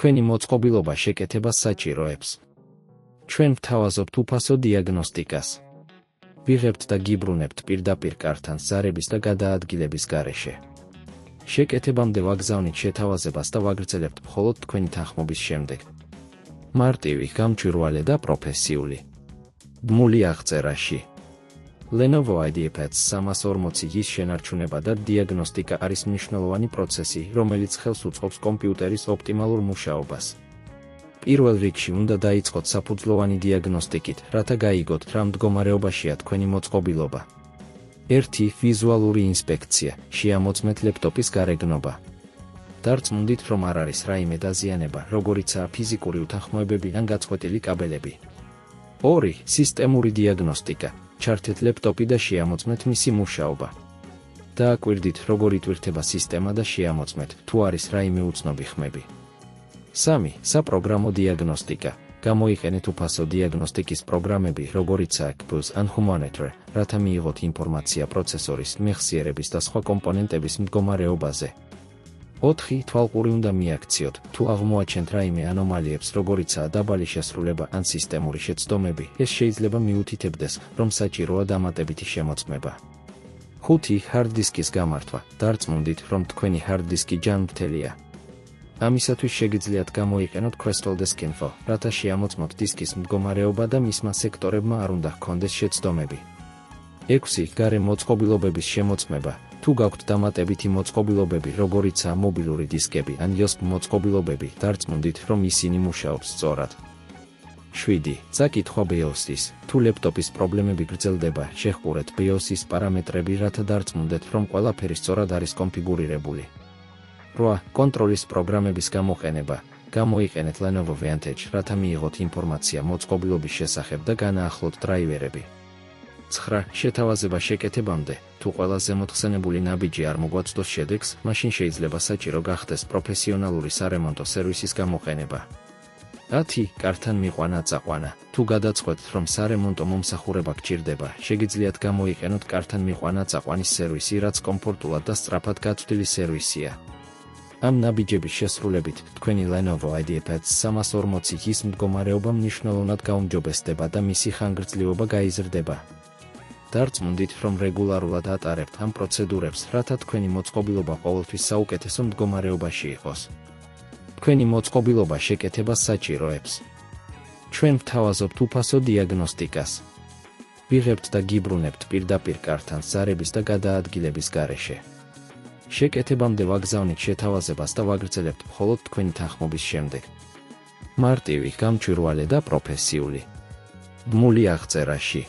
თქვენი მოწყობილობა შეკეთებას საჭიროებს. ჩვენ ვთავაზობთ უფასო დიაგნოსტიკას. ვიღებთ და გიბრუნებთ პირდაპირ კართან ზარების და გადაადგილების გარეშე. შეკეთებამდე ვაგზავნით შეთავაზებას და ვაგრძელებთ მხოლოდ თქვენი თანხმობის შემდეგ. მარტივი, გამჭვირვალე და პროფესიული. ბმული აღწერაში. Lenovo IdeaPad 340-ის შენარჩუნება და დიაგნოსტიკა არის მნიშვნელოვანი პროცესი, რომელიც ხელს უწყობს კომპიუტერის ოპტიმალურ მუშაობას. პირველ რიგში უნდა დაიწყოთ საფუძვლოვანი დიაგნოსტიკით, რათა გაიგოთ, რა მდგომარეობაშია თქვენი მოწყობილობა. 1. ვიზუალური ინსპექცია, შეამოწმეთ ლეპტოპის გარეგნობა. დარწმუნდით, რომ არ არის რაიმე დაზიანება, როგორიცაა ფიზიკური უთანხმოებები ან გაწყვეტილი კაბელები. 2. სისტემური დიაგნოსტიკა, ჩართეთ ლეპტოპი და შეამოწმეთ მისი მუშაობა. დააკვირდით, როგორ იტვირთება სისტემა და შეამოწმეთ, თუ არის რაიმე უცნობი ხმები. 3. საპროგრამო დიაგნოსტიკა, გამოიყენეთ უფასო დიაგნოსტიკის პროგრამები, როგორიცაა Qbuz ან Humanator, რათა მიიღოთ ინფორმაცია პროცესორის, მეხსიერების და სხვა კომპონენტების მდგომარეობაზე. 4. თვალყური უნდა მიაქციოთ, თუ აღმოაჩენთ რაიმე ანომალიებს, როგორიცაა დაბალი შესრულება ან სისტემური შეცდომები, ეს შეიძლება მიუთითებდეს, რომ საჭიროა დამატებითი შემოწმება. 5. hard disk-ის გამართვა, დარწმუნდით, რომ თქვენი hard disk-ი ჯანმრთელია. ამისათვის შეგიძლიათ გამოიყენოთ Crystal Disk Info, რათა შეამოწმოთ დისკის მდგომარეობა და მისმა სექტორებმა არ უნდა ჰქონდეს შეცდომები. 6. გარე მოწყობილობების შემოწმება, თუ გაქვთ დამატებითი მოწყობილობები, როგორიცაა მობილური დისკები ან USB მოწყობილობები, დარწმუნდით, რომ ისინი მუშაობს სწორად. 7. წაკითხვა BIOS-ის, თუ ლეპტოპის პრობლემები გრძელდება, შეჰყურეთ BIOS-ის პარამეტრები, რათა დარწმუნდეთ, რომ ყველაფერი სწორად არის კონფიგურირებული. 8. კონტროლის პროგრამების გამოყენება, გამოიყენეთ Lenovo Vantage, რათა მიიღოთ ინფორმაცია მოწყობილობის შესახებ და განაახლოთ დრაივერები. 9. შეთავაზება შეკეთებამდე, თუ ყველა ზემოთხსენებული ნაბიჯი არ მოგვაწვდოს შედეგს, მაშინ შეიძლება საჭირო გახდეს პროფესიონალური სარემონტო სერვისის გამოყენება. 10. კართან მიყვანა წაყვანა, თუ გადაწყვეტთ, რომ სარემონტო მომსახურება გჭირდება, შეგიძლიათ გამოიყენოთ კართან მიყვანა წაყვანის სერვისი, რაც კომფორტულად და სწრაფად გაწვდილი სერვისია. ამ ნაბიჯების შესრულებით, თქვენი Lenovo IdeaPad 340-ის მდგომარეობა მნიშვნელოვნად გაუმჯობესდება და მისი ხანგრძლივობა გაიზრდება. დარწმუნდით, რომ რეგულარულად ატარებთ ამ პროცედურებს, რათა თქვენი მოწყობილობა ყოველთვის საუკეთესო მდგომარეობაში იყოს. თქვენი მოწყობილობა შეკეთებას საჭიროებს. ჩვენ ვთავაზობთ უფასო დიაგნოსტიკას. ვიღებთ და გიბრუნებთ პირდაპირ კართან ზარების და გადაადგილების გარეშე. შეკეთებამდე ვაგზავნით შეთავაზებას და ვაგრძელებთ მხოლოდ თქვენი თანხმობის შემდეგ. მარტივი, გამჭვირვალე და პროფესიული. ბმული აღწერაში.